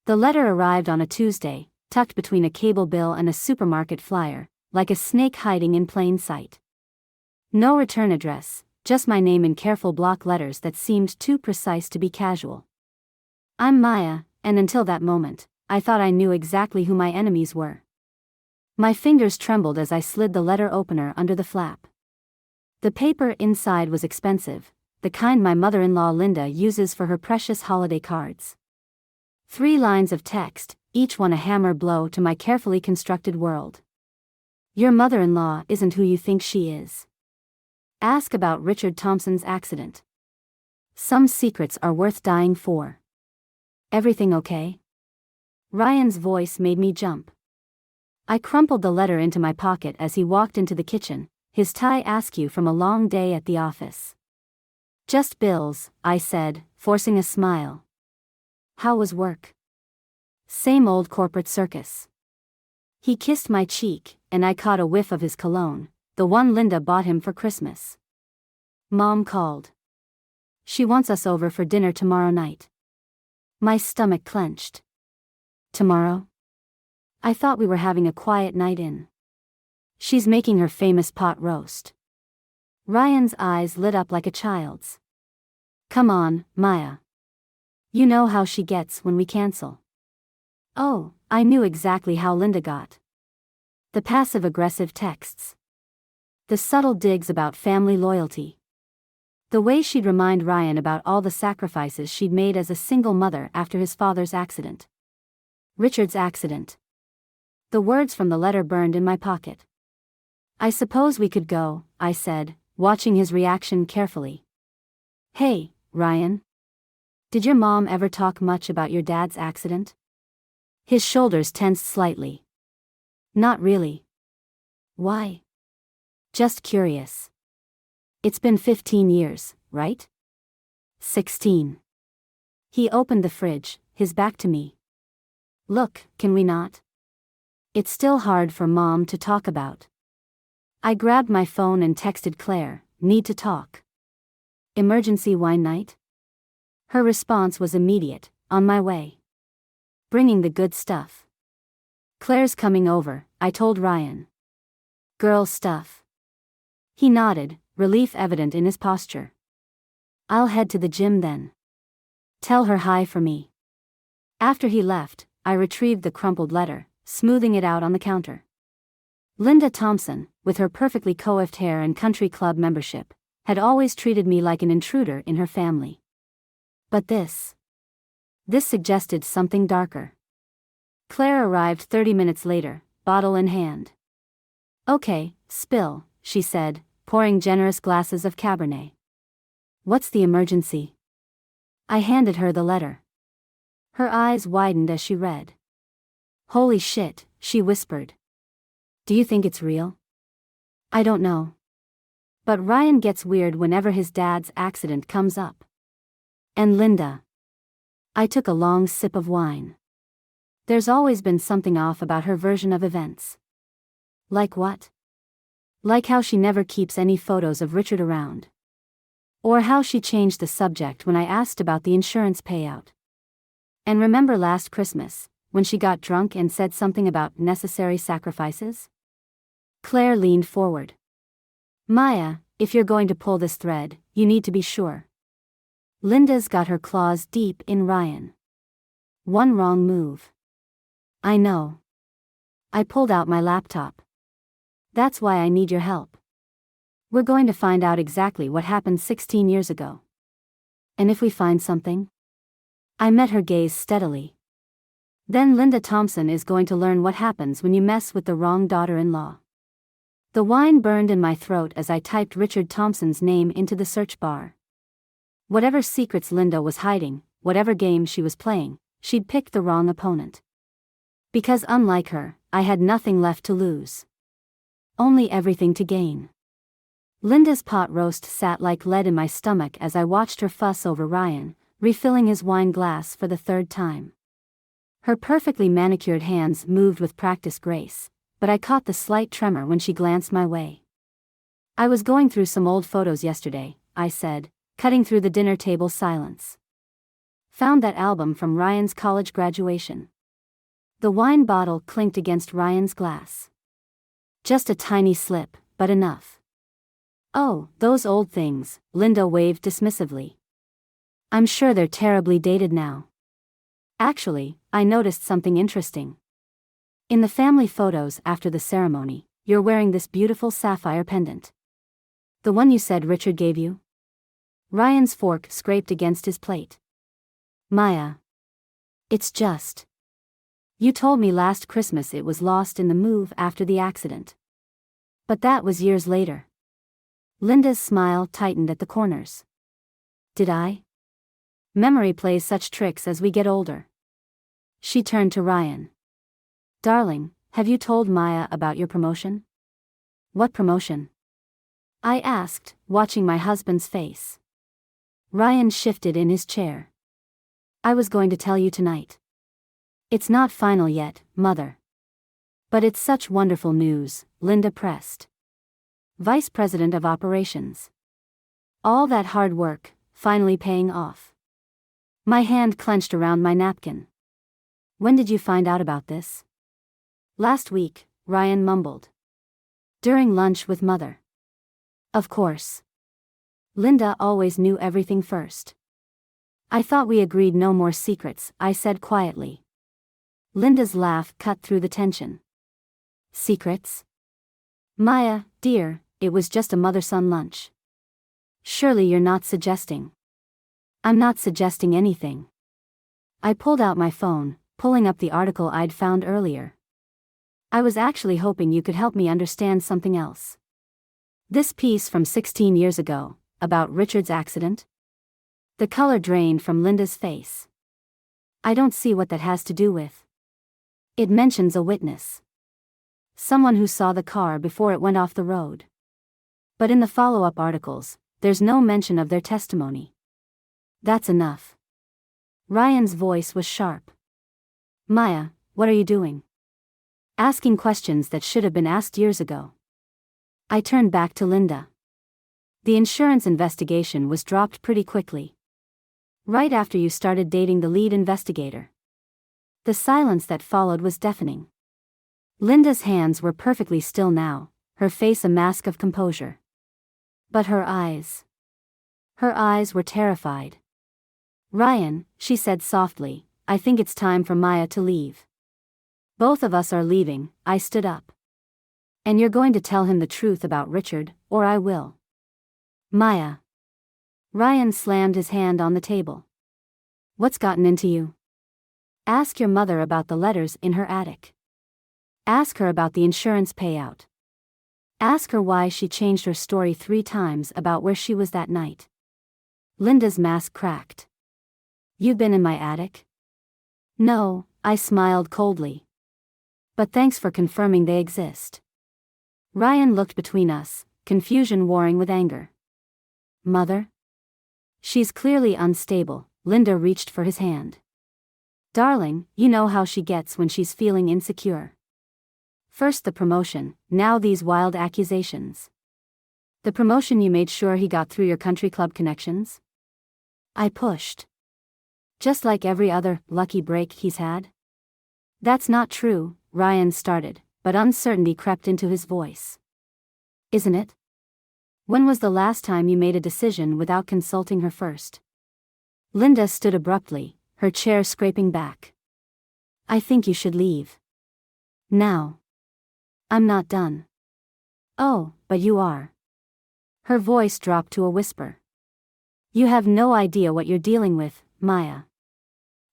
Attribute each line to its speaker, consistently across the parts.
Speaker 1: The letter arrived on a Tuesday, tucked between a cable bill and a supermarket flyer, like a snake hiding in plain sight. No return address, just my name in careful block letters that seemed too precise to be casual. I'm Maya, and until that moment, I thought I knew exactly who my enemies were. My fingers trembled as I slid the letter opener under the flap. The paper inside was expensive, the kind my mother-in-law Linda uses for her precious holiday cards. 3 lines of text, each one a hammer blow to my carefully constructed world. Your mother-in-law isn't who you think she is. Ask about Richard Thompson's accident. Some secrets are worth dying for. Everything okay? Ryan's voice made me jump. I crumpled the letter into my pocket as he walked into the kitchen, his tie askew from a long day at the office. Just bills, I said, forcing a smile. How was work? Same old corporate circus. He kissed my cheek, and I caught a whiff of his cologne, the one Linda bought him for Christmas. Mom called. She wants us over for dinner tomorrow night. My stomach clenched. Tomorrow? I thought we were having a quiet night in. She's making her famous pot roast. Ryan's eyes lit up like a child's. Come on, Maya. You know how she gets when we cancel. Oh, I knew exactly how Linda got. The passive-aggressive texts. The subtle digs about family loyalty. The way she'd remind Ryan about all the sacrifices she'd made as a single mother after his father's accident. Richard's accident. The words from the letter burned in my pocket. I suppose we could go, I said, watching his reaction carefully. Hey, Ryan. Did your mom ever talk much about your dad's accident? His shoulders tensed slightly. Not really. Why? Just curious. It's been 15 years, right? 16. He opened the fridge, his back to me. Look, can we not? It's still hard for Mom to talk about. I grabbed my phone and texted Claire, need to talk. Emergency wine night? Her response was immediate, on my way. Bringing the good stuff. Claire's coming over, I told Ryan. Girl stuff. He nodded, relief evident in his posture. I'll head to the gym then. Tell her hi for me. After he left, I retrieved the crumpled letter, smoothing it out on the counter. Linda Thompson, with her perfectly coiffed hair and country club membership, had always treated me like an intruder in her family. But this suggested something darker. Claire arrived 30 minutes later, bottle in hand. Okay, spill, she said, pouring generous glasses of Cabernet. What's the emergency? I handed her the letter. Her eyes widened as she read. Holy shit, she whispered. Do you think it's real? I don't know. But Ryan gets weird whenever his dad's accident comes up. And Linda. I took a long sip of wine. There's always been something off about her version of events. Like what? Like how she never keeps any photos of Richard around. Or how she changed the subject when I asked about the insurance payout. And remember last Christmas, when she got drunk and said something about necessary sacrifices? Claire leaned forward. Maya, if you're going to pull this thread, you need to be sure. Linda's got her claws deep in Ryan. One wrong move. I know. I pulled out my laptop. That's why I need your help. We're going to find out exactly what happened 16 years ago. And if we find something? I met her gaze steadily. Then Linda Thompson is going to learn what happens when you mess with the wrong daughter-in-law. The wine burned in my throat as I typed Richard Thompson's name into the search bar. Whatever secrets Linda was hiding, whatever game she was playing, she'd picked the wrong opponent. Because unlike her, I had nothing left to lose. Only everything to gain. Linda's pot roast sat like lead in my stomach as I watched her fuss over Ryan, refilling his wine glass for the 3rd time. Her perfectly manicured hands moved with practiced grace, but I caught the slight tremor when she glanced my way. I was going through some old photos yesterday, I said, cutting through the dinner table silence. Found that album from Ryan's college graduation. The wine bottle clinked against Ryan's glass. Just a tiny slip, but enough. Oh, those old things, Linda waved dismissively. I'm sure they're terribly dated now. Actually, I noticed something interesting. In the family photos after the ceremony, you're wearing this beautiful sapphire pendant. The one you said Richard gave you? Ryan's fork scraped against his plate. Maya. It's just. You told me last Christmas it was lost in the move after the accident. But that was years later. Linda's smile tightened at the corners. Did I? Memory plays such tricks as we get older. She turned to Ryan. Darling, have you told Maya about your promotion? What promotion? I asked, watching my husband's face. Ryan shifted in his chair. I was going to tell you tonight. It's not final yet, Mother. But it's such wonderful news, Linda pressed. Vice President of Operations. All that hard work, finally paying off. My hand clenched around my napkin. When did you find out about this? Last week, Ryan mumbled. During lunch with Mother. Of course. Linda always knew everything first. I thought we agreed no more secrets, I said quietly. Linda's laugh cut through the tension. Secrets? Maya, dear, it was just a mother-son lunch. Surely you're not suggesting. I'm not suggesting anything. I pulled out my phone, pulling up the article I'd found earlier. I was actually hoping you could help me understand something else. This piece from 16 years ago, about Richard's accident? The color drained from Linda's face. I don't see what that has to do with. It mentions a witness. Someone who saw the car before it went off the road. But in the follow-up articles, there's no mention of their testimony. That's enough. Ryan's voice was sharp. Maya, what are you doing? Asking questions that should have been asked years ago. I turned back to Linda. The insurance investigation was dropped pretty quickly. Right after you started dating the lead investigator. The silence that followed was deafening. Linda's hands were perfectly still now, her face a mask of composure. But her eyes were terrified. Ryan, she said softly, I think it's time for Maya to leave. Both of us are leaving, I stood up. And you're going to tell him the truth about Richard, or I will. Maya. Ryan slammed his hand on the table. What's gotten into you? Ask your mother about the letters in her attic. Ask her about the insurance payout. Ask her why she changed her story 3 times about where she was that night. Linda's mask cracked. You've been in my attic? No, I smiled coldly. But thanks for confirming they exist. Ryan looked between us, confusion warring with anger. Mother? She's clearly unstable, Linda reached for his hand. Darling, you know how she gets when she's feeling insecure. First the promotion, now these wild accusations. The promotion you made sure he got through your country club connections? I pushed. Just like every other lucky break he's had? That's not true, Ryan started, but uncertainty crept into his voice. Isn't it? When was the last time you made a decision without consulting her first? Linda stood abruptly, her chair scraping back. I think you should leave. Now. I'm not done. Oh, but you are. Her voice dropped to a whisper. You have no idea what you're dealing with, Maya.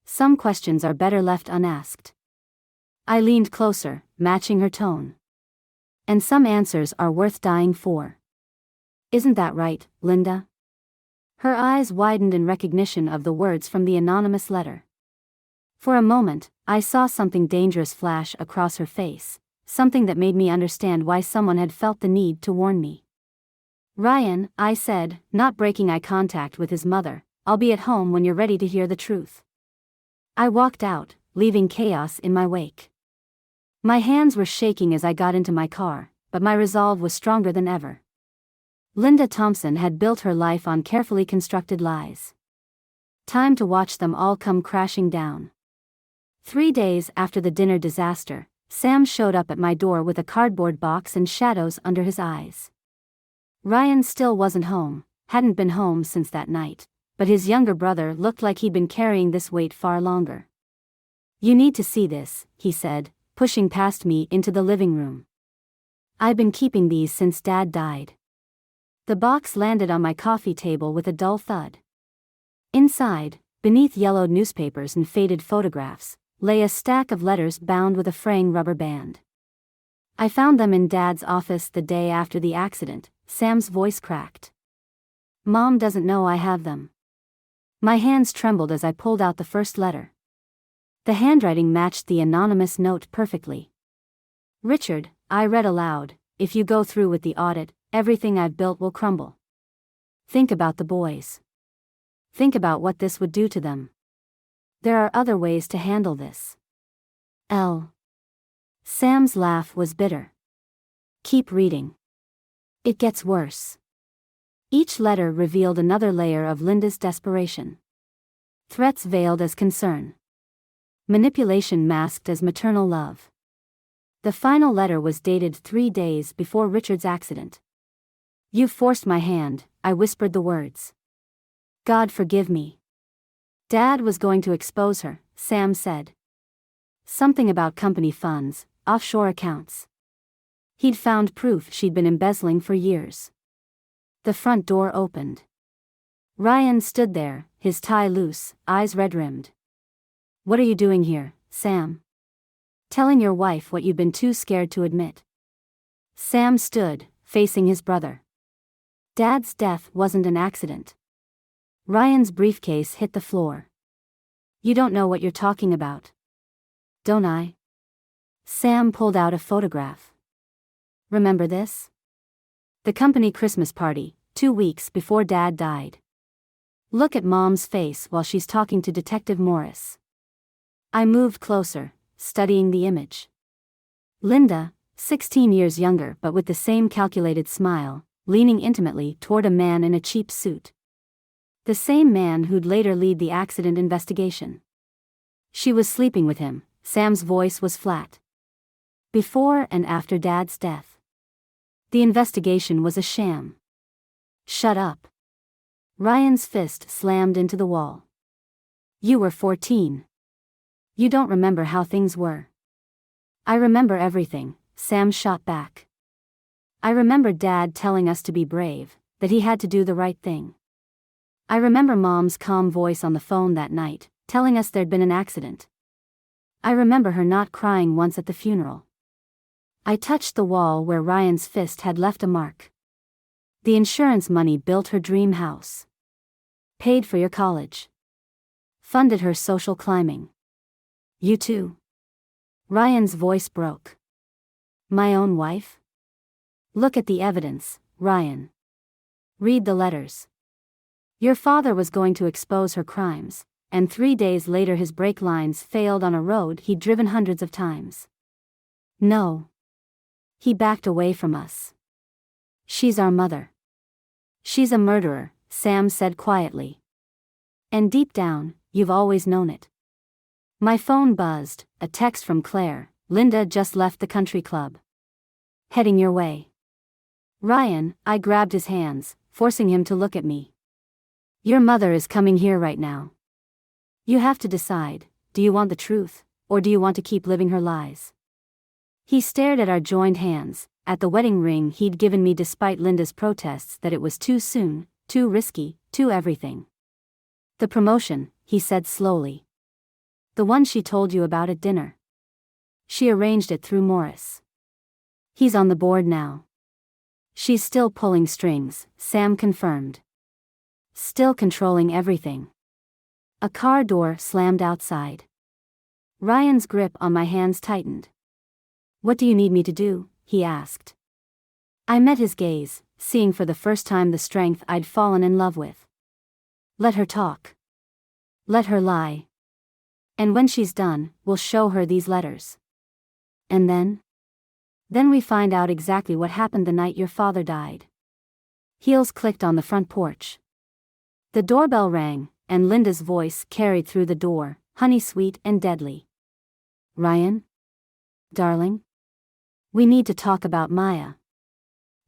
Speaker 1: Some questions are better left unasked. I leaned closer, matching her tone. And some answers are worth dying for. Isn't that right, Linda? Her eyes widened in recognition of the words from the anonymous letter. For a moment, I saw something dangerous flash across her face, something that made me understand why someone had felt the need to warn me. Ryan, I said, not breaking eye contact with his mother, I'll be at home when you're ready to hear the truth. I walked out, leaving chaos in my wake. My hands were shaking as I got into my car, but my resolve was stronger than ever. Linda Thompson had built her life on carefully constructed lies. Time to watch them all come crashing down. 3 days after the dinner disaster, Sam showed up at my door with a cardboard box and shadows under his eyes. Ryan still wasn't home, hadn't been home since that night, but his younger brother looked like he'd been carrying this weight far longer. "You need to see this," he said, pushing past me into the living room. "I've been keeping these since Dad died." The box landed on my coffee table with a dull thud. Inside, beneath yellowed newspapers and faded photographs, lay a stack of letters bound with a fraying rubber band. "I found them in Dad's office the day after the accident," Sam's voice cracked. "Mom doesn't know I have them." My hands trembled as I pulled out the first letter. The handwriting matched the anonymous note perfectly. "Richard," I read aloud, "if you go through with the audit, everything I've built will crumble. Think about the boys. Think about what this would do to them. There are other ways to handle this." L. Sam's laugh was bitter. "Keep reading. It gets worse." Each letter revealed another layer of Linda's desperation. Threats veiled as concern. Manipulation masked as maternal love. The final letter was dated 3 days before Richard's accident. "You forced my hand," I whispered the words. "God forgive me." "Dad was going to expose her," Sam said. "Something about company funds, offshore accounts. He'd found proof she'd been embezzling for years." The front door opened. Ryan stood there, his tie loose, eyes red-rimmed. "What are you doing here, Sam?" "Telling your wife what you've been too scared to admit." Sam stood, facing his brother. "Dad's death wasn't an accident." Ryan's briefcase hit the floor. "You don't know what you're talking about." "Don't I?" Sam pulled out a photograph. "Remember this? The company Christmas party, 2 weeks before Dad died. Look at Mom's face while she's talking to Detective Morris." I moved closer, studying the image. Linda, 16 years younger but with the same calculated smile, leaning intimately toward a man in a cheap suit. The same man who'd later lead the accident investigation. "She was sleeping with him," Sam's voice was flat. "Before and after Dad's death. The investigation was a sham." "Shut up." Ryan's fist slammed into the wall. "You were 14. You don't remember how things were." "I remember everything," Sam shot back. "I remember Dad telling us to be brave, that he had to do the right thing. I remember Mom's calm voice on the phone that night, telling us there'd been an accident. I remember her not crying once at the funeral." I touched the wall where Ryan's fist had left a mark. "The insurance money built her dream house. Paid for your college. Funded her social climbing. You too." Ryan's voice broke. "My own wife? Look at the evidence, Ryan. Read the letters. Your father was going to expose her crimes, and 3 days later his brake lines failed on a road he'd driven hundreds of times. No. He backed away from us. She's our mother. She's a murderer," Sam said quietly. "And deep down, you've always known it." My phone buzzed, a text from Claire. "Linda just left the country club. Heading your way." "Ryan," I grabbed his hands, forcing him to look at me. "Your mother is coming here right now. You have to decide, do you want the truth, or do you want to keep living her lies?" He stared at our joined hands, at the wedding ring he'd given me despite Linda's protests that it was too soon, too risky, too everything. "The promotion," he said slowly. "The one she told you about at dinner. She arranged it through Morris. He's on the board now." "She's still pulling strings," Sam confirmed. "Still controlling everything." A car door slammed outside. Ryan's grip on my hands tightened. "What do you need me to do?" he asked. I met his gaze, seeing for the first time the strength I'd fallen in love with. "Let her talk. Let her lie. And when she's done, we'll show her these letters. And then? Then we find out exactly what happened the night your father died." Heels clicked on the front porch. The doorbell rang, and Linda's voice carried through the door, honey-sweet and deadly. "Ryan? Darling? We need to talk about Maya."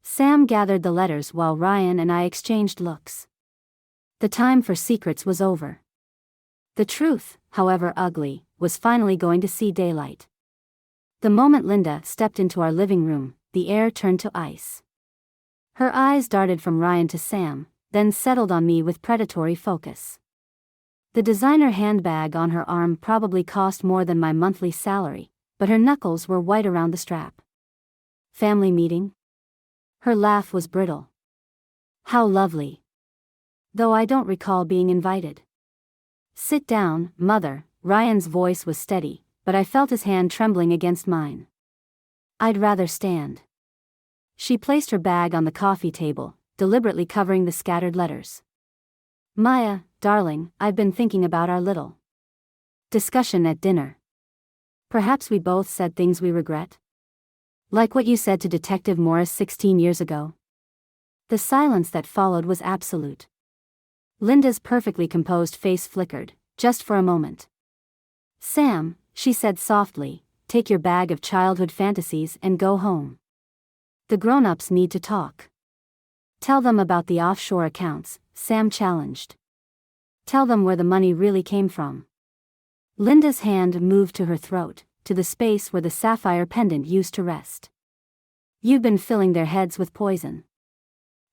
Speaker 1: Sam gathered the letters while Ryan and I exchanged looks. The time for secrets was over. The truth, however ugly, was finally going to see daylight. The moment Linda stepped into our living room, the air turned to ice. Her eyes darted from Ryan to Sam, then settled on me with predatory focus. The designer handbag on her arm probably cost more than my monthly salary, but her knuckles were white around the strap. "Family meeting?" Her laugh was brittle. "How lovely. Though I don't recall being invited." "Sit down, Mother." Ryan's voice was steady, but I felt his hand trembling against mine. "I'd rather stand." She placed her bag on the coffee table, deliberately covering the scattered letters. "Maya, darling, I've been thinking about our little discussion at dinner. Perhaps we both said things we regret? Like what you said to Detective Morris 16 years ago." The silence that followed was absolute. Linda's perfectly composed face flickered, just for a moment. "Sam," she said softly, "take your bag of childhood fantasies and go home. The grown-ups need to talk." "Tell them about the offshore accounts," Sam challenged. "Tell them where the money really came from." Linda's hand moved to her throat, to the space where the sapphire pendant used to rest. "You've been filling their heads with poison."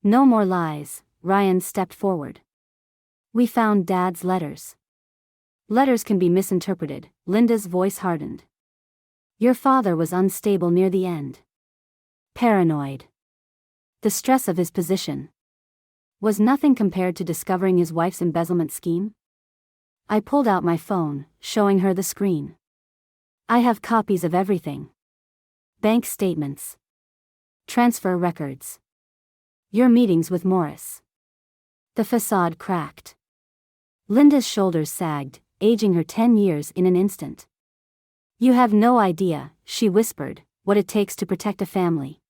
Speaker 1: "No more lies." Ryan stepped forward. "We found Dad's letters." "Letters can be misinterpreted." Linda's voice hardened. "Your father was unstable near the end. Paranoid. The stress of his position was nothing compared to discovering his wife's embezzlement scheme." I pulled out my phone, showing her the screen. "I have copies of everything. Bank statements. Transfer records. Your meetings with Morris." The facade cracked. Linda's shoulders sagged, aging her 10 years in an instant. "You have no idea," she whispered, "what it takes to protect a family."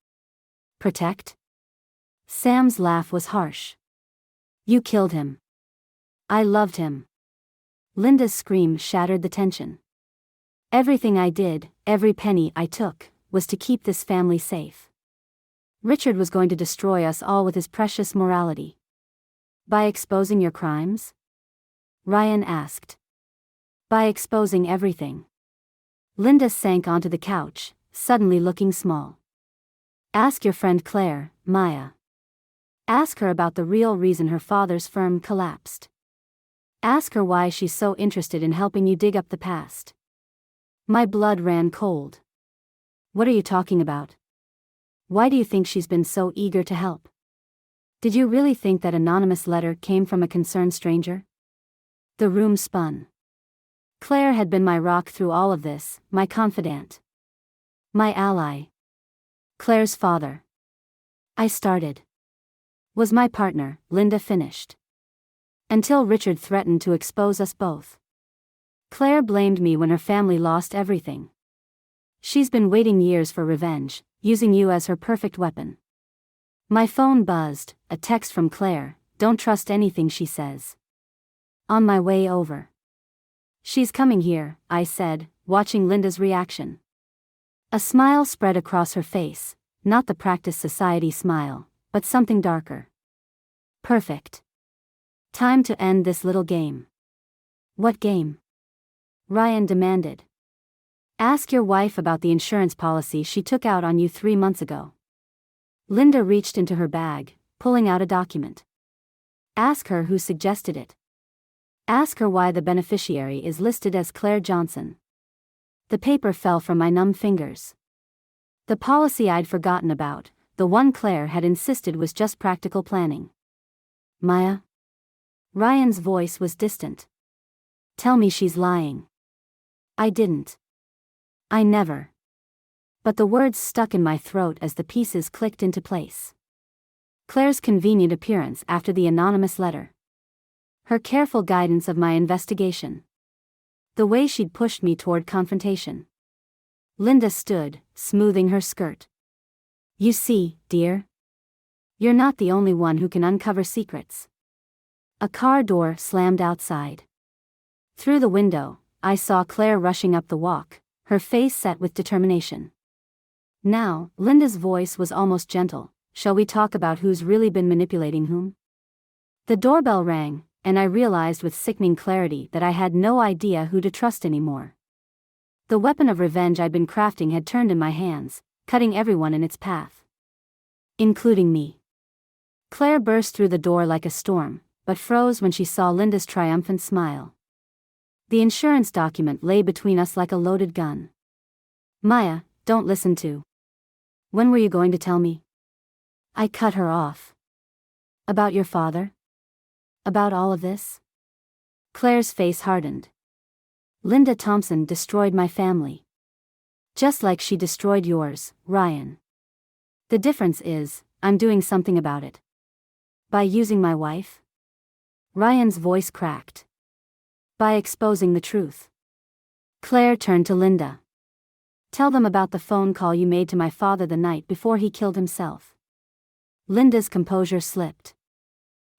Speaker 1: "Protect?" Sam's laugh was harsh. "You killed him." "I loved him." Linda's scream shattered the tension. "Everything I did, every penny I took, was to keep this family safe. Richard was going to destroy us all with his precious morality." "By exposing your crimes?" Ryan asked. "By exposing everything." Linda sank onto the couch, suddenly looking small. "Ask your friend Claire, Maya. Ask her about the real reason her father's firm collapsed. Ask her why she's so interested in helping you dig up the past." My blood ran cold. "What are you talking about? Why do you think she's been so eager to help? Did you really think that anonymous letter came from a concerned stranger?" The room spun. Claire had been my rock through all of this, my confidant. My ally. Claire's father. I started. Was my partner, Linda finished. Until Richard threatened to expose us both. Claire blamed me when her family lost everything. She's been waiting years for revenge, using you as her perfect weapon. My phone buzzed, a text from Claire, "Don't trust anything she says." On my way over. "She's coming here," I said, watching Linda's reaction. A smile spread across her face, not the practice society smile, but something darker. "Perfect. Time to end this little game." "What game?" Ryan demanded. "Ask your wife about the insurance policy she took out on you 3 months ago." Linda reached into her bag, pulling out a document. "Ask her who suggested it. Ask her why the beneficiary is listed as Claire Johnson." The paper fell from my numb fingers. The policy I'd forgotten about, the one Claire had insisted was just practical planning. "Maya?" Ryan's voice was distant. "Tell me she's lying." I didn't. I never. But the words stuck in my throat as the pieces clicked into place. Claire's convenient appearance after the anonymous letter. Her careful guidance of my investigation. The way she'd pushed me toward confrontation. Linda stood, smoothing her skirt. "You see, dear? You're not the only one who can uncover secrets. A car door slammed outside. Through the window, I saw Claire rushing up the walk, her face set with determination. Now, Linda's voice was almost gentle. Shall we talk about who's really been manipulating whom? The doorbell rang, and I realized with sickening clarity that I had no idea who to trust anymore. The weapon of revenge I'd been crafting had turned in my hands, cutting everyone in its path. Including me. Claire burst through the door like a storm, but froze when she saw Linda's triumphant smile. The insurance document lay between us like a loaded gun. Maya, don't listen to. When were you going to tell me? I cut her off. About your father? About all of this? Claire's face hardened. Linda Thompson destroyed my family. Just like she destroyed yours, Ryan. The difference is, I'm doing something about it. By using my wife? Ryan's voice cracked. By exposing the truth. Claire turned to Linda. Tell them about the phone call you made to my father the night before he killed himself. Linda's composure slipped.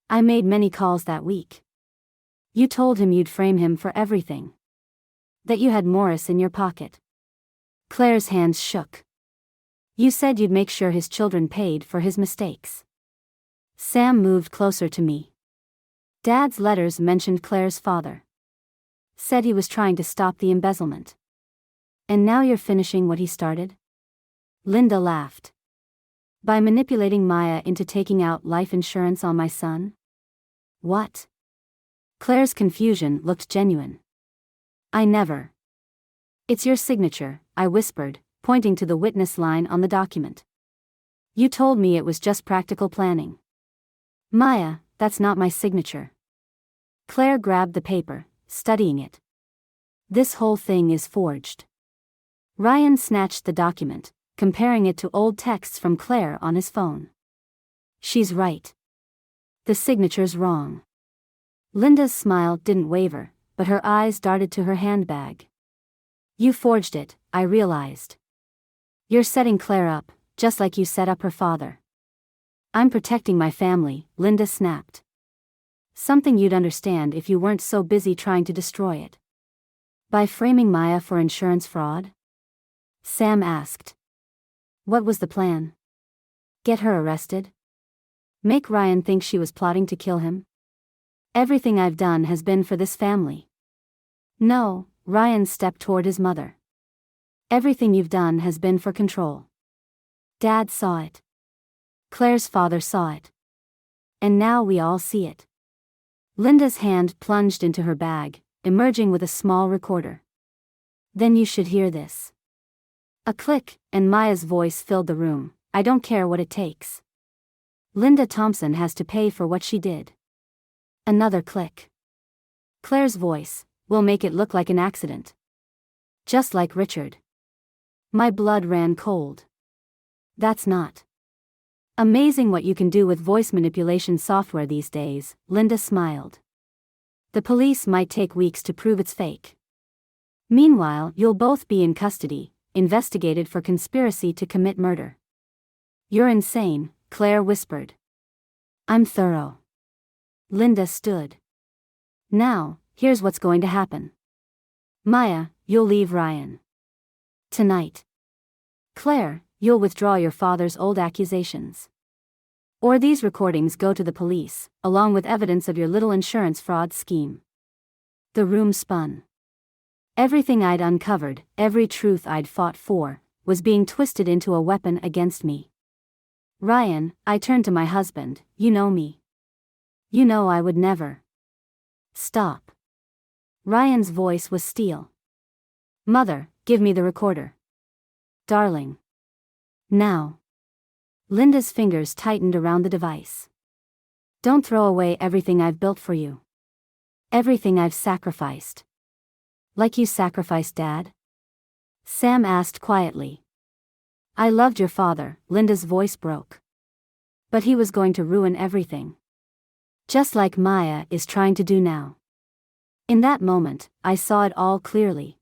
Speaker 1: I made many calls that week. You told him you'd frame him for everything. That you had Morris in your pocket. Claire's hands shook. You said you'd make sure his children paid for his mistakes. Sam moved closer to me. Dad's letters mentioned Claire's father. Said he was trying to stop the embezzlement. And now you're finishing what he started? Linda laughed. By manipulating Maya into taking out life insurance on my son? What? Claire's confusion looked genuine. I never. It's your signature, I whispered, pointing to the witness line on the document. You told me it was just practical planning. Maya, that's not my signature. Claire grabbed the paper, studying it. This whole thing is forged. Ryan snatched the document, comparing it to old texts from Claire on his phone. She's right. The signature's wrong. Linda's smile didn't waver, but her eyes darted to her handbag. You forged it, I realized. You're setting Claire up, just like you set up her father. I'm protecting my family, Linda snapped. Something you'd understand if you weren't so busy trying to destroy it. By framing Maya for insurance fraud? Sam asked. What was the plan? Get her arrested? Make Ryan think she was plotting to kill him? Everything I've done has been for this family. No, Ryan stepped toward his mother. Everything you've done has been for control. Dad saw it. Claire's father saw it. And now we all see it. Linda's hand plunged into her bag, emerging with a small recorder. Then you should hear this. A click, and Maya's voice filled the room. I don't care what it takes. Linda Thompson has to pay for what she did. Another click. Claire's voice, we'll make it look like an accident. Just like Richard. My blood ran cold. That's not. Amazing what you can do with voice manipulation software these days, Linda smiled. The police might take weeks to prove it's fake. Meanwhile, you'll both be in custody, investigated for conspiracy to commit murder. You're insane, Claire whispered. I'm thorough. Linda stood. Now, here's what's going to happen. Maya, you'll leave Ryan. Tonight. Claire, you'll withdraw your father's old accusations. Or these recordings go to the police, along with evidence of your little insurance fraud scheme. The room spun. Everything I'd uncovered, every truth I'd fought for, was being twisted into a weapon against me. Ryan, I turned to my husband, you know me. You know I would never. Stop. Ryan's voice was steel. Mother, give me the recorder. Darling. Now. Linda's fingers tightened around the device. Don't throw away everything I've built for you. Everything I've sacrificed. Like you sacrificed Dad? Sam asked quietly. I loved your father, Linda's voice broke. But he was going to ruin everything. Just like Maya is trying to do now. In that moment, I saw it all clearly.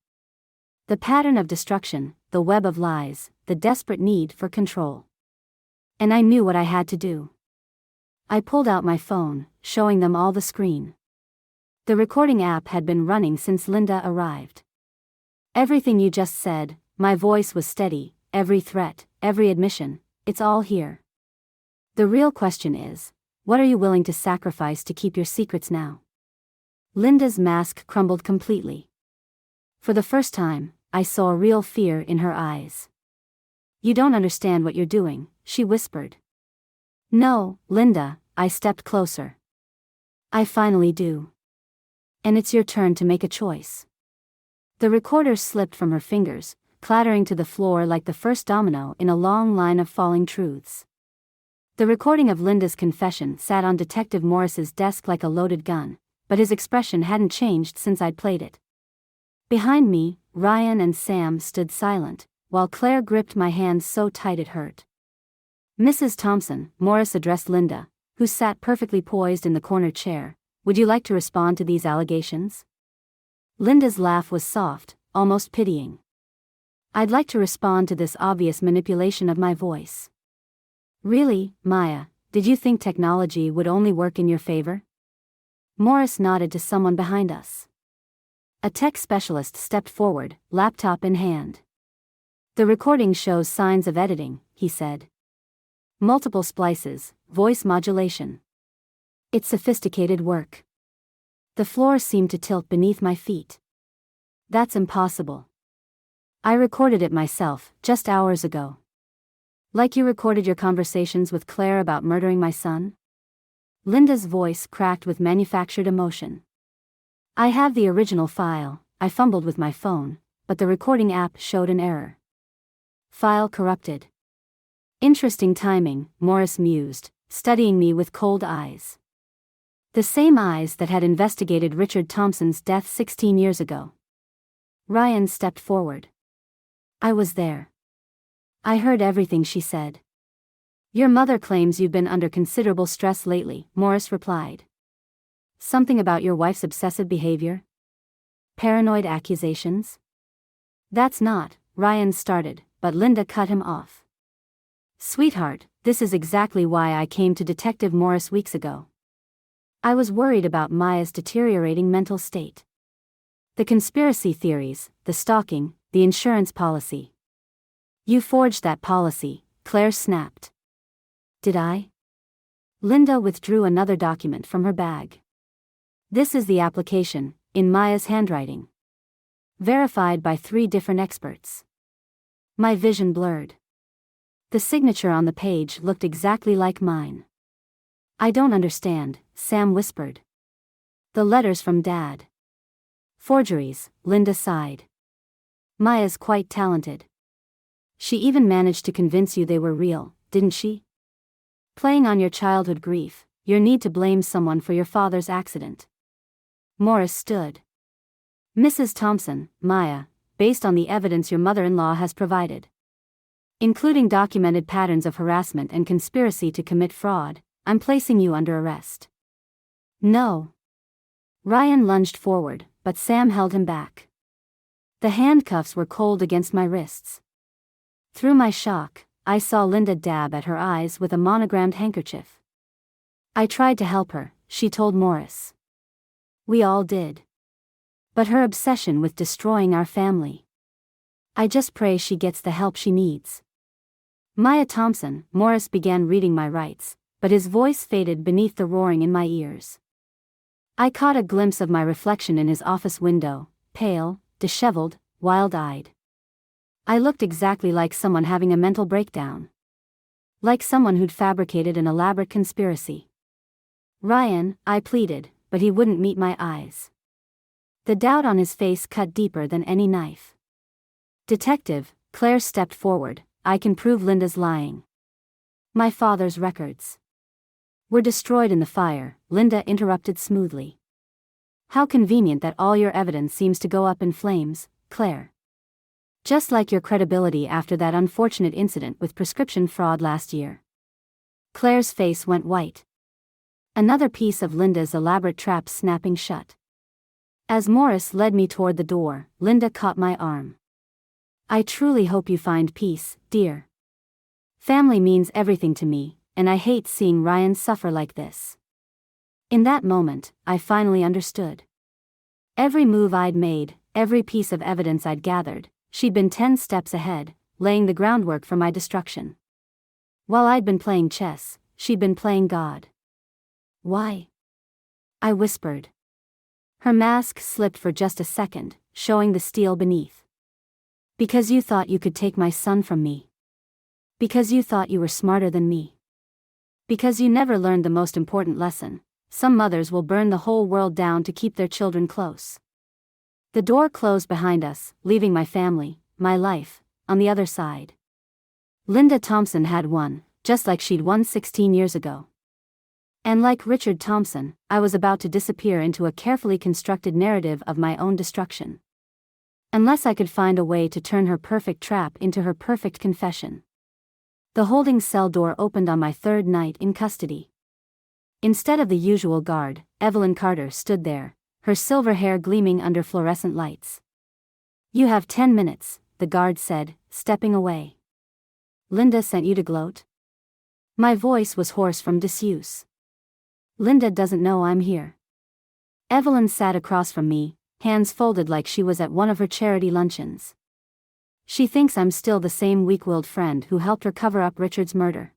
Speaker 1: The pattern of destruction, the web of lies, the desperate need for control. And I knew what I had to do. I pulled out my phone, showing them all the screen. The recording app had been running since Linda arrived. Everything you just said, my voice was steady, every threat, every admission, it's all here. The real question is, what are you willing to sacrifice to keep your secrets now? Linda's mask crumbled completely. For the first time, I saw real fear in her eyes. You don't understand what you're doing, she whispered. No, Linda, I stepped closer. I finally do. And it's your turn to make a choice. The recorder slipped from her fingers, clattering to the floor like the first domino in a long line of falling truths. The recording of Linda's confession sat on Detective Morris's desk like a loaded gun, but his expression hadn't changed since I'd played it. Behind me, Ryan and Sam stood silent, while Claire gripped my hand so tight it hurt. Mrs. Thompson, Morris addressed Linda, who sat perfectly poised in the corner chair. Would you like to respond to these allegations? Linda's laugh was soft, almost pitying. I'd like to respond to this obvious manipulation of my voice. Really, Maya, did you think technology would only work in your favor? Morris nodded to someone behind us. A tech specialist stepped forward, laptop in hand. The recording shows signs of editing, he said. Multiple splices, voice modulation. It's sophisticated work. The floor seemed to tilt beneath my feet. That's impossible. I recorded it myself, just hours ago. Like you recorded your conversations with Claire about murdering my son? Linda's voice cracked with manufactured emotion. I have the original file. I fumbled with my phone, but the recording app showed an error. File corrupted. Interesting timing, Morris mused, studying me with cold eyes. The same eyes that had investigated Richard Thompson's death 16 years ago. Ryan stepped forward. I was there. I heard everything she said. Your mother claims you've been under considerable stress lately, Morris replied. Something about your wife's obsessive behavior? Paranoid accusations? That's not, Ryan started, but Linda cut him off. Sweetheart, this is exactly why I came to Detective Morris weeks ago. I was worried about Maya's deteriorating mental state. The conspiracy theories, the stalking, the insurance policy. You forged that policy, Claire snapped. Did I? Linda withdrew another document from her bag. This is the application, in Maya's handwriting. Verified by 3 different experts. My vision blurred. The signature on the page looked exactly like mine. I don't understand, Sam whispered. The letters from Dad. Forgeries, Linda sighed. Maya's quite talented. She even managed to convince you they were real, didn't she? Playing on your childhood grief, your need to blame someone for your father's accident. Morris stood. Mrs. Thompson, Maya, based on the evidence your mother-in-law has provided, including documented patterns of harassment and conspiracy to commit fraud, I'm placing you under arrest. No. Ryan lunged forward, but Sam held him back. The handcuffs were cold against my wrists. Through my shock, I saw Linda dab at her eyes with a monogrammed handkerchief. I tried to help her, she told Morris. We all did. But her obsession with destroying our family. I just pray she gets the help she needs. Maya Thompson, Morris began reading my rights, but his voice faded beneath the roaring in my ears. I caught a glimpse of my reflection in his office window, pale, disheveled, wild-eyed. I looked exactly like someone having a mental breakdown. Like someone who'd fabricated an elaborate conspiracy. Ryan, I pleaded, but he wouldn't meet my eyes. The doubt on his face cut deeper than any knife. Detective, Claire stepped forward, I can prove Linda's lying. My father's records were destroyed in the fire, Linda interrupted smoothly. How convenient that all your evidence seems to go up in flames, Claire. Just like your credibility after that unfortunate incident with prescription fraud last year. Claire's face went white. Another piece of Linda's elaborate trap snapping shut. As Morris led me toward the door, Linda caught my arm. I truly hope you find peace, dear. Family means everything to me, and I hate seeing Ryan suffer like this. In that moment, I finally understood. Every move I'd made, every piece of evidence I'd gathered, she'd been 10 steps ahead, laying the groundwork for my destruction. While I'd been playing chess, she'd been playing God. Why? I whispered. Her mask slipped for just a second, showing the steel beneath. Because you thought you could take my son from me. Because you thought you were smarter than me. Because you never learned the most important lesson: some mothers will burn the whole world down to keep their children close. The door closed behind us, leaving my family, my life, on the other side. Linda Thompson had won, just like she'd won 16 years ago. And like Richard Thompson, I was about to disappear into a carefully constructed narrative of my own destruction. Unless I could find a way to turn her perfect trap into her perfect confession. The holding cell door opened on my third night in custody. Instead of the usual guard, Evelyn Carter stood there, her silver hair gleaming under fluorescent lights. "You have 10 minutes, the guard said, stepping away. "Linda sent you to gloat?" My voice was hoarse from disuse. "Linda doesn't know I'm here." Evelyn sat across from me, hands folded like she was at one of her charity luncheons. "She thinks I'm still the same weak-willed friend who helped her cover up Richard's murder."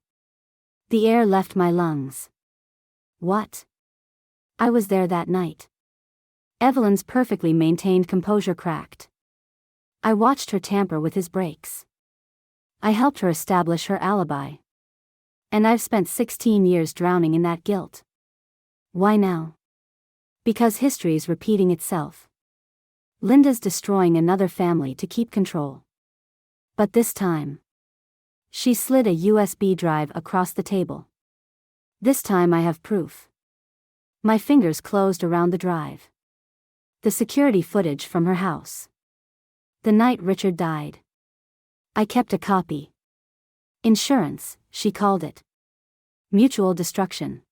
Speaker 1: The air left my lungs. What? I was there that night. Evelyn's perfectly maintained composure cracked. I watched her tamper with his brakes. I helped her establish her alibi. And I've spent 16 years drowning in that guilt. Why now? Because history's repeating itself. Linda's destroying another family to keep control. But this time, she slid a USB drive across the table. This time I have proof. My fingers closed around the drive. The security footage from her house. The night Richard died. I kept a copy. Insurance, she called it. Mutual destruction.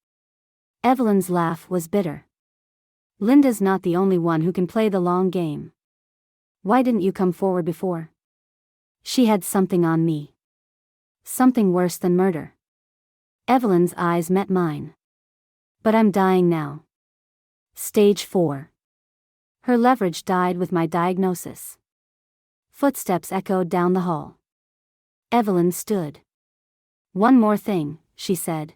Speaker 1: Evelyn's laugh was bitter. "Linda's not the only one who can play the long game. Why didn't you come forward before?" She had something on me. Something worse than murder. Evelyn's eyes met mine. "But I'm dying now. Stage 4. Her leverage died with my diagnosis. Footsteps echoed down the hall. Evelyn stood. "One more thing," she said.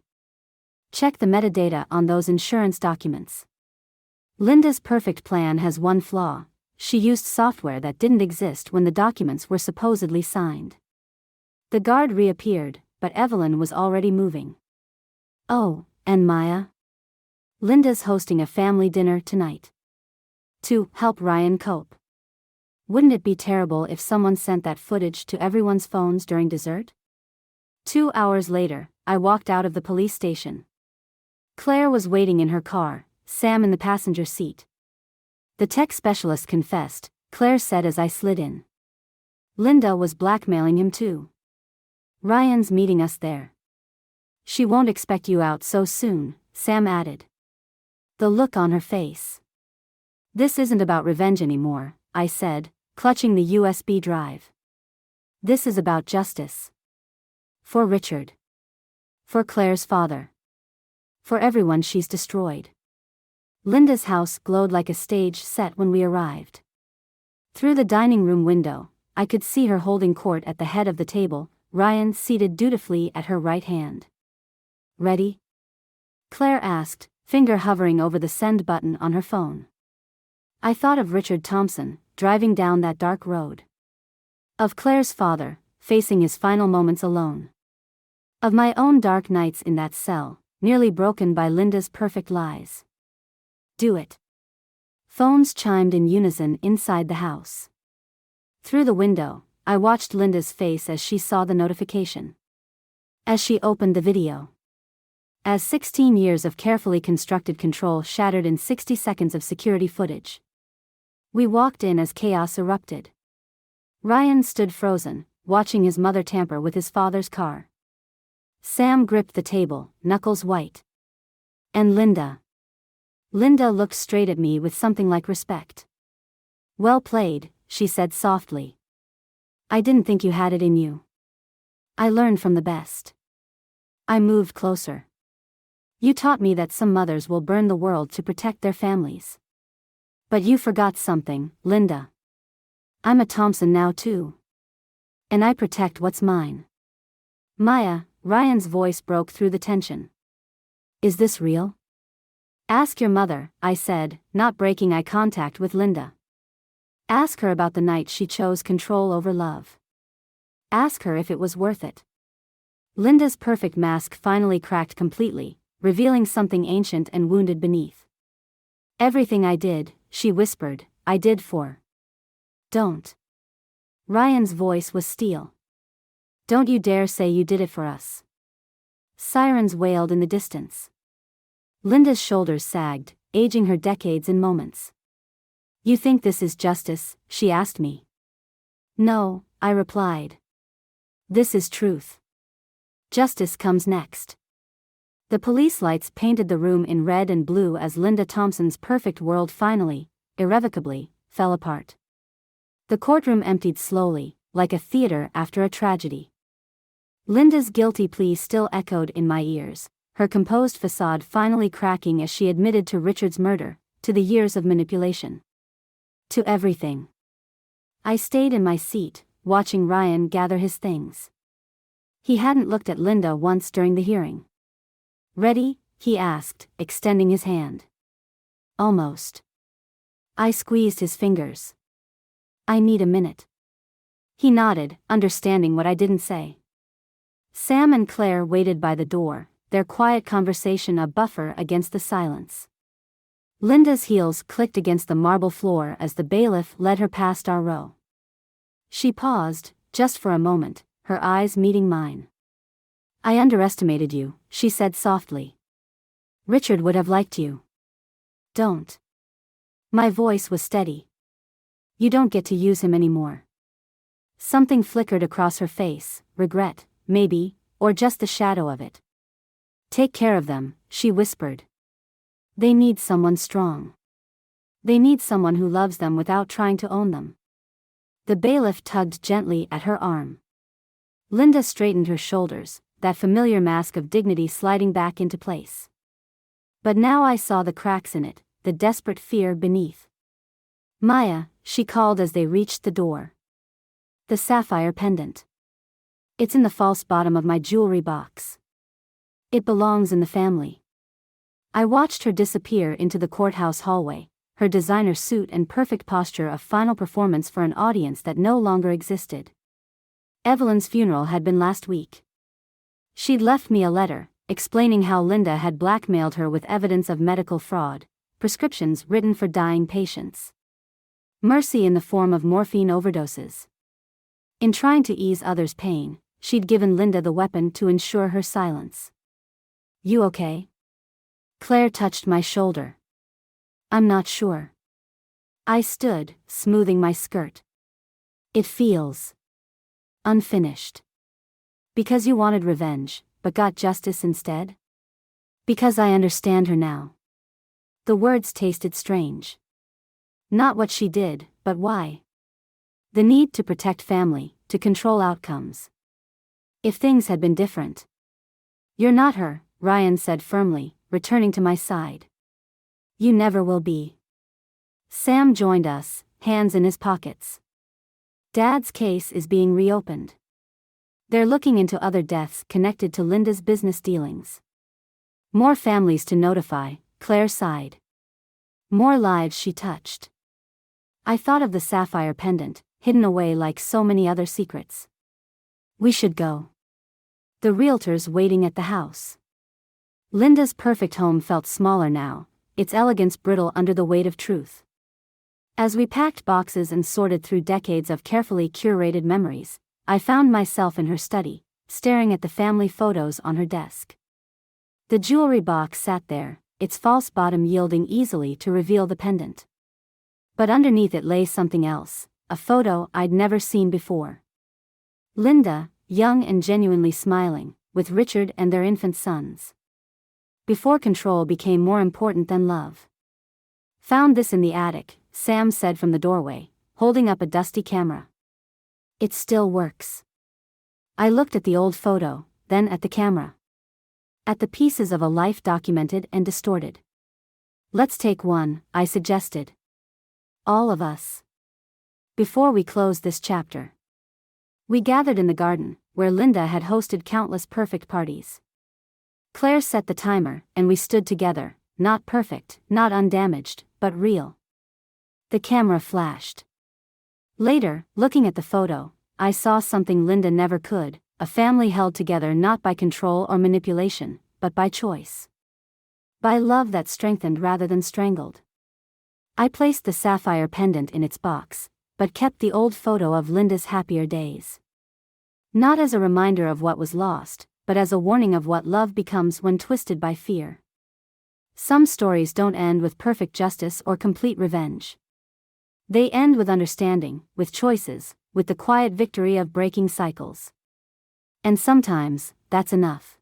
Speaker 1: "Check the metadata on those insurance documents. Linda's perfect plan has one flaw: she used software that didn't exist when the documents were supposedly signed." The guard reappeared, but Evelyn was already moving. "Oh, and Maya? Linda's hosting a family dinner tonight. To help Ryan cope. Wouldn't it be terrible if someone sent that footage to everyone's phones during dessert?" 2 hours later, I walked out of the police station. Claire was waiting in her car, Sam in the passenger seat. "The tech specialist confessed," Claire said as I slid in. "Linda was blackmailing him too. Ryan's meeting us there." "She won't expect you out so soon," Sam added. The look on her face. "This isn't about revenge anymore," I said, clutching the USB drive. "This is about justice. For Richard. For Claire's father. For everyone she's destroyed." Linda's house glowed like a stage set when we arrived. Through the dining room window, I could see her holding court at the head of the table, Ryan seated dutifully at her right hand. "Ready?" Claire asked, finger hovering over the send button on her phone. I thought of Richard Thompson, driving down that dark road. Of Claire's father, facing his final moments alone. Of my own dark nights in that cell, nearly broken by Linda's perfect lies. "Do it." Phones chimed in unison inside the house. Through the window, I watched Linda's face as she saw the notification. As she opened the video. As 16 years of carefully constructed control shattered in 60 seconds of security footage. We walked in as chaos erupted. Ryan stood frozen, watching his mother tamper with his father's car. Sam gripped the table, knuckles white. And Linda. Linda looked straight at me with something like respect. "Well played," she said softly. "I didn't think you had it in you. I learned from the best." I moved closer. You taught me that some mothers will burn the world to protect their families. But you forgot something, Linda. I'm a Thompson now too. And I protect what's mine. Maya, Ryan's voice broke through the tension. Is this real? Ask your mother, I said, not breaking eye contact with Linda. Ask her about the night she chose control over love. Ask her if it was worth it. Linda's perfect mask finally cracked completely, revealing something ancient and wounded beneath. Everything I did, she whispered, I did for. Don't. Ryan's voice was steel. Don't you dare say you did it for us. Sirens wailed in the distance. Linda's shoulders sagged, aging her decades in moments. You think this is justice? She asked me. No, I replied. This is truth. Justice comes next. The police lights painted the room in red and blue as Linda Thompson's perfect world finally, irrevocably, fell apart. The courtroom emptied slowly, like a theater after a tragedy. Linda's guilty plea still echoed in my ears, her composed facade finally cracking as she admitted to Richard's murder, to the years of manipulation. To everything. I stayed in my seat, watching Ryan gather his things. He hadn't looked at Linda once during the hearing. Ready? He asked, extending his hand. Almost. I squeezed his fingers. I need a minute. He nodded, understanding what I didn't say. Sam and Claire waited by the door, their quiet conversation a buffer against the silence. Linda's heels clicked against the marble floor as the bailiff led her past our row. She paused, just for a moment, her eyes meeting mine. I underestimated you, she said softly. Richard would have liked you. Don't. My voice was steady. You don't get to use him anymore. Something flickered across her face, regret, maybe, or just the shadow of it. Take care of them, she whispered. They need someone strong. They need someone who loves them without trying to own them. The bailiff tugged gently at her arm. Linda straightened her shoulders, that familiar mask of dignity sliding back into place. But now I saw the cracks in it, the desperate fear beneath. Maya, she called as they reached the door. The sapphire pendant. It's in the false bottom of my jewelry box. It belongs in the family. I watched her disappear into the courthouse hallway, her designer suit and perfect posture a final performance for an audience that no longer existed. Evelyn's funeral had been last week. She'd left me a letter, explaining how Linda had blackmailed her with evidence of medical fraud, prescriptions written for dying patients. Mercy in the form of morphine overdoses. In trying to ease others' pain, she'd given Linda the weapon to ensure her silence. You okay? Claire touched my shoulder. I'm not sure. I stood, smoothing my skirt. It feels unfinished. Because you wanted revenge, but got justice instead? Because I understand her now. The words tasted strange. Not what she did, but why. The need to protect family, to control outcomes. If things had been different. You're not her, Ryan said firmly, returning to my side. You never will be. Sam joined us, hands in his pockets. Dad's case is being reopened. They're looking into other deaths connected to Linda's business dealings. More families to notify, Claire sighed. More lives she touched. I thought of the sapphire pendant, hidden away like so many other secrets. We should go. The realtors waiting at the house. Linda's perfect home felt smaller now, its elegance brittle under the weight of truth. As we packed boxes and sorted through decades of carefully curated memories, I found myself in her study, staring at the family photos on her desk. The jewelry box sat there, its false bottom yielding easily to reveal the pendant. But underneath it lay something else, a photo I'd never seen before. Linda, young and genuinely smiling, with Richard and their infant sons. Before control became more important than love. Found this in the attic, Sam said from the doorway, holding up a dusty camera. It still works. I looked at the old photo, then at the camera. At the pieces of a life documented and distorted. Let's take one, I suggested. All of us. Before we close this chapter. We gathered in the garden, where Linda had hosted countless perfect parties. Claire set the timer, and we stood together, not perfect, not undamaged, but real. The camera flashed. Later, looking at the photo, I saw something Linda never could, a family held together not by control or manipulation, but by choice. By love that strengthened rather than strangled. I placed the sapphire pendant in its box, but kept the old photo of Linda's happier days. Not as a reminder of what was lost, but as a warning of what love becomes when twisted by fear. Some stories don't end with perfect justice or complete revenge. They end with understanding, with choices, with the quiet victory of breaking cycles. And sometimes, that's enough.